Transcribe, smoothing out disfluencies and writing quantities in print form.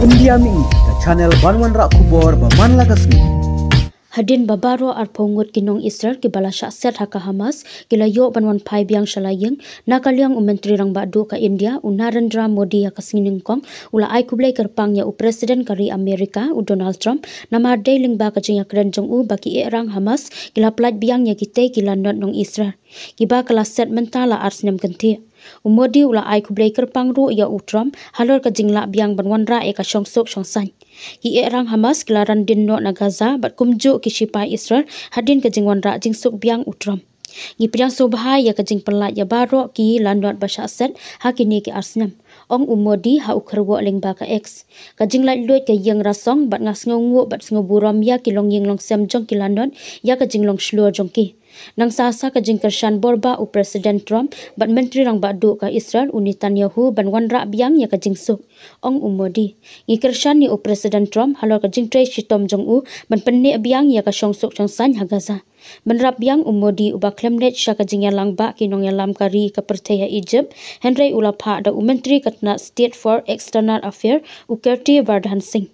India mi ka channel banwan ra kubor ba manla kasni. Hadin babaro arpongot kinong Israel ki balasya set haka Hamas kilayo banwan pai biang shalayeng nakaliang menteri rang badu ka India u Narendra Modi ya kasngining kong ula ai kublai kerpang ya u presiden kari Amerika u Donald Trump nama day lingba ka jing ya kren jong u baki erang Hamas kila plat biang ya kitay kila not nong Israel kiba kala set mentala arsnem kenti Modi ula ai kublai kerpang ru ya u Trump halor ka jingla biang banwan ra e ka syongsok syongsan ki erang Hamas kelaran din no na Gaza bat kumju ki sipai Israel hadin ka jingwan ra jingsuk biang u Trump Gi pidang sobha ya ka jing pelat ya baro ki landot basha set hakini ki arsnem ong Modi ha ukherwo lengba ka X ka jing lai lot ka yang rasong bat ngas ngongu bat ngoburam ya ki long ying long sem jong ki landot ya ka jing long shlur jong ki nang sasa ka jing kershan borba u Presiden Trump bat menteri rang badu ka Israel u Netanyahu ban wan ra biang ya ka jing suk ong Modi ngi kershan ni u Presiden Trump halor ka jing tre shitom jong u ban penne biang ya ka syong suk syong san ha Gaza Menrap biang Modi uba klemnet syaka jing yalang ba kinong yalam kari ka perteya Egypt Henry ula pha da u menteri katna State for External Affairs u Kirti Vardhan Singh